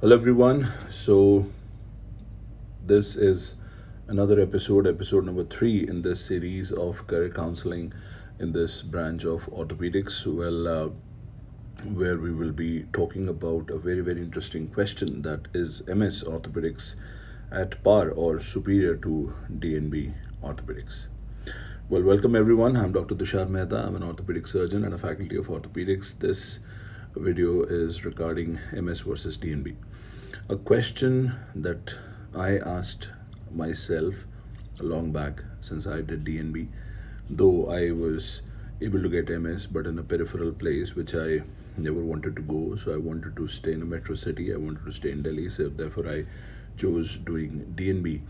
Hello, everyone. So, this is another episode number 3 in this series of career counseling in this branch of orthopedics. Where we will be talking about a very interesting question, that is MS orthopedics at par or superior to DNB orthopedics. Well, welcome everyone. I'm Dr. Tushar Mehta. I'm an orthopedic surgeon and a faculty of orthopedics. This video is regarding MS versus DNB. A question that I asked myself a long back since I did DNB, though I was able to get MS, but in a peripheral place which I never wanted to go. So I wanted to stay in a metro city. I wanted to stay in Delhi. So therefore, I chose doing DNB,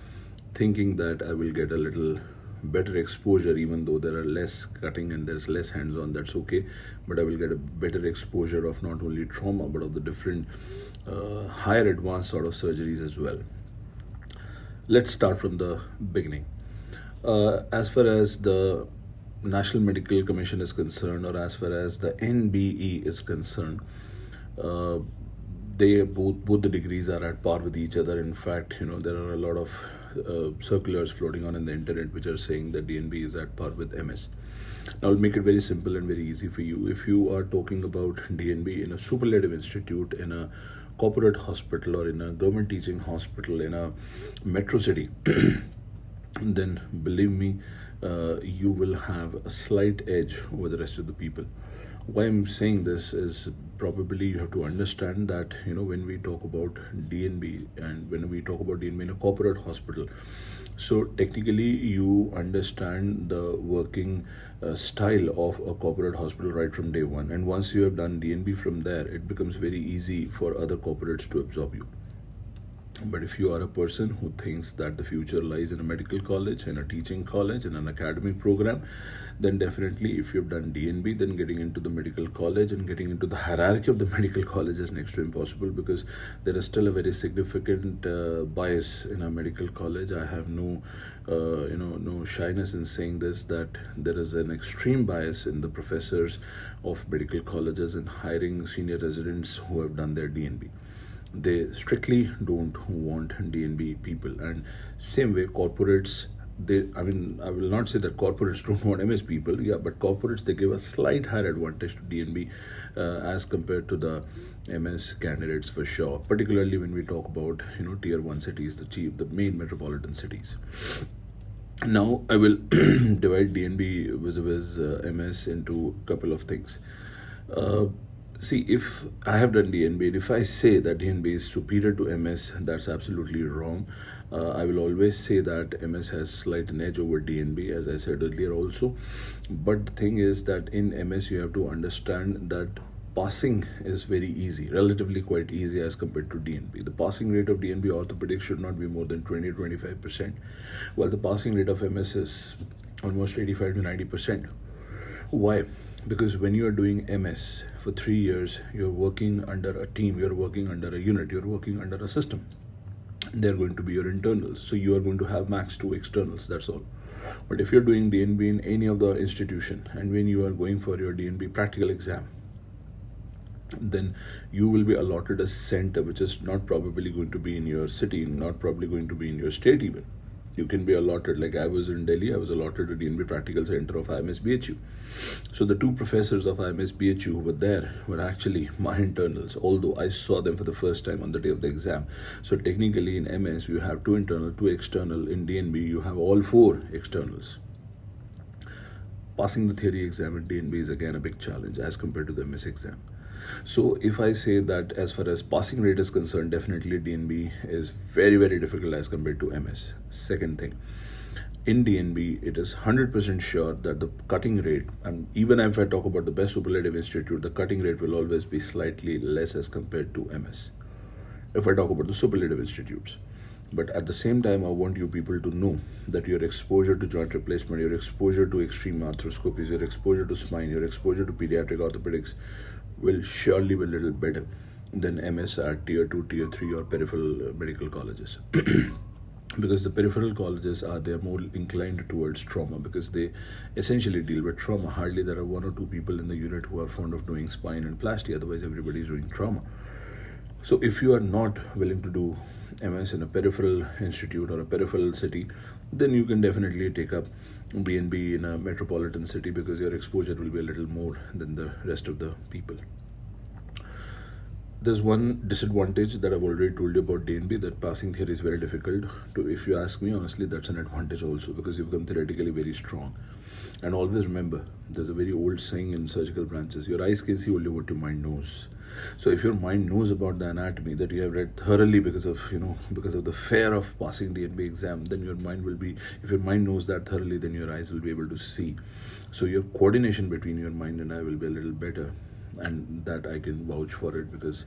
thinking that I will get a little better exposure, even though there are less cutting and there's less hands-on. That's okay, but I will get a better exposure of not only trauma but of the different higher advanced sort of surgeries as well. Let's start from the beginning. As far as the National Medical Commission is concerned, or as far as the NBE is concerned, uh, they both the degrees are at par with each other. In fact, there are a lot of circulars floating on in the internet which are saying that DNB is at par with MS. Now, I'll make it very simple and very easy for you. If you are talking about DNB in a superlative institute, in a corporate hospital, or in a government teaching hospital in a metro city, then believe me, you will have a slight edge over the rest of the people. Why I'm saying this is, probably you have to understand that when we talk about DNB, and when we talk about DNB in a corporate hospital, so technically you understand the working style of a corporate hospital right from day one, and once you have done DNB, from there it becomes very easy for other corporates to absorb you. But if you are a person who thinks that the future lies in a medical college, in a teaching college, in an academic program, then definitely if you've done DNB, then getting into the medical college and getting into the hierarchy of the medical college is next to impossible, because there is still a very significant bias in a medical college. I have no shyness in saying this, that there is an extreme bias in the professors of medical colleges in hiring senior residents who have done their DNB. They strictly don't want DNB people, and same way corporates, I will not say that corporates don't want MS people, yeah, but corporates, they give a slight higher advantage to DNB as compared to the MS candidates, for sure, particularly when we talk about tier 1 cities, the main metropolitan cities. Now I will divide DNB vis-a-vis MS into a couple of things. uh, See, if I have done DNB, and if I say that DNB is superior to MS, that's absolutely wrong. I will always say that MS has slight an edge over DNB, as I said earlier also. But the thing is that in MS you have to understand that passing is very easy, relatively quite easy as compared to DNB. The passing rate of DNB orthopedics should not be more than 20-25%, while the passing rate of MS is almost 85 to 90%. Why? Because when you are doing MS for 3 years, you're working under a team, you're working under a unit, you're working under a system. They're going to be your internals. So you are going to have max 2 externals, that's all. But if you're doing DNB in any of the institution, and when you are going for your DNB practical exam, then you will be allotted a center which is not probably going to be in your city, not probably going to be in your state even. You can be allotted, like I was in Delhi, I was allotted a DNB practical center of IMSBHU. So the 2 professors of IMSBHU who were there were actually my internals, although I saw them for the first time on the day of the exam. So technically in MS you have 2 internal, 2 external. In DNB you have all 4 externals. Passing the theory exam in DNB is again a big challenge as compared to the MS exam. So if I say that as far as passing rate is concerned, definitely DNB is very difficult as compared to MS. Second thing, in DNB, it is 100% sure that the cutting rate, and even if I talk about the best superlative institute, the cutting rate will always be slightly less as compared to MS, if I talk about the superlative institutes. But at the same time, I want you people to know that your exposure to joint replacement, your exposure to extreme arthroscopies, your exposure to spine, your exposure to pediatric orthopedics will surely be a little better than MS at tier 2, tier 3, or peripheral medical colleges. Because the peripheral colleges they're more inclined towards trauma, because they essentially deal with trauma. Hardly there are 1 or 2 people in the unit who are fond of doing spine and plasty, otherwise everybody is doing trauma. So if you are not willing to do MS in a peripheral institute or a peripheral city, then you can definitely take up DNB in a metropolitan city, because your exposure will be a little more than the rest of the people. There's one disadvantage that I've already told you about DNB, that passing theory is very difficult. If you ask me honestly, that's an advantage also, because you become theoretically very strong. And always remember, there's a very old saying in surgical branches: your eyes can see only what your mind knows. So if your mind knows about the anatomy that you have read thoroughly because of the fear of passing the DNB exam, then your mind will be, if your mind knows that thoroughly, then your eyes will be able to see. So your coordination between your mind and eye will be a little better, and that I can vouch for it, because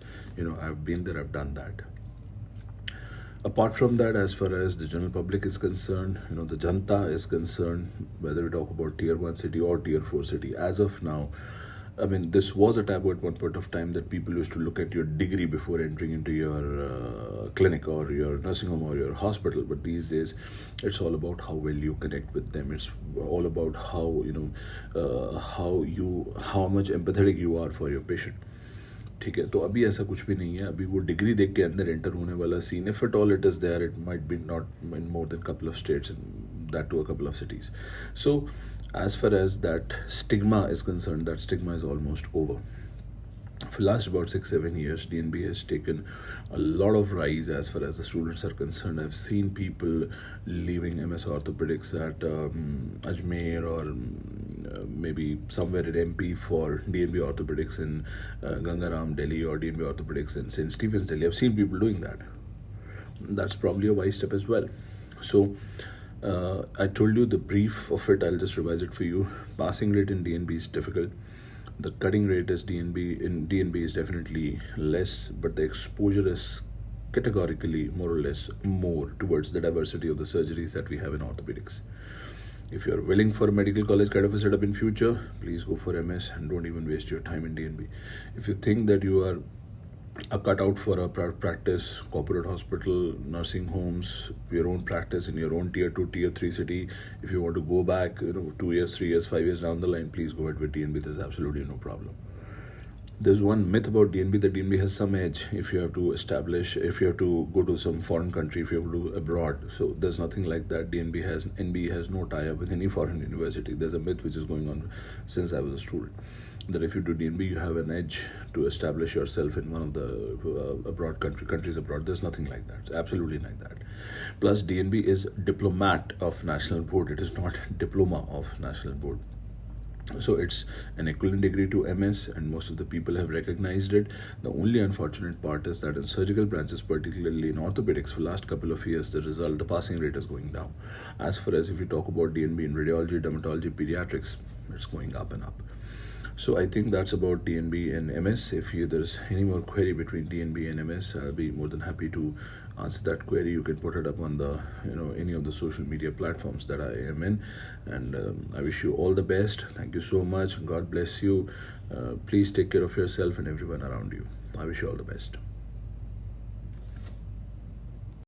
I've been there, I've done that. Apart from that, as far as the general public is concerned, the janta is concerned, whether we talk about tier 1 city or tier 4 city, as of now, I mean, this was a taboo at one point of time, that people used to look at your degree before entering into your clinic or your nursing home or your hospital. But these days, it's all about how well you connect with them. It's all about how how much empathetic you are for your patient. ठीक है, तो अभी ऐसा कुछ भी नहीं है. अभी वो डिग्री देख के अंदर एंटर होने वाला scene, if at all it is there, it might be not in more than couple of states, that too a couple of cities. So as far as that stigma is concerned, that stigma is almost over. For last about 6-7 years, DNB has taken a lot of rise as far as the students are concerned. I've seen people leaving MS orthopedics at Ajmer or maybe somewhere at MP for DNB orthopedics in Gangaram, Delhi, or DNB orthopedics in St. Stephen's, Delhi. I've seen people doing that. That's probably a wise step as well. So I told you the brief of it. I'll just revise it for you. Passing rate in DNB is difficult. The cutting rate is DNB is definitely less, but the exposure is categorically more or less more towards the diversity of the surgeries that we have in orthopedics. If you're willing for a medical college kind of a setup in future, please go for MS and don't even waste your time in DNB. If you think that you are a cutout for a practice, corporate hospital, nursing homes, your own practice in your own tier 2, tier 3 city, if you want to go back 2 years, 3 years, 5 years down the line, please go ahead with DNB. There's absolutely no problem. There's one myth about DNB, that DNB has some edge if you have to go to some foreign country, if you have to go abroad. So there's nothing like that. NB has no tie-up with any foreign university. There's a myth which is going on since I was a student, that if you do DNB, you have an edge to establish yourself in one of the countries abroad. There's nothing like that. It's absolutely like that. Plus, DNB is diplomat of national board. It is not diploma of national board. So it's an equivalent degree to MS, and most of the people have recognized it. The only unfortunate part is that in surgical branches, particularly in orthopedics, for last couple of years, the passing rate is going down. As far as if you talk about DNB in radiology, dermatology, pediatrics, it's going up and up. So I think that's about DNB and MS. If there's any more query between DNB and MS, I'll be more than happy to answer that query. You can put it up on the any of the social media platforms that I am in, and I wish you all the best. Thank you so much. God bless you. Please take care of yourself and everyone around you. I wish you all the best.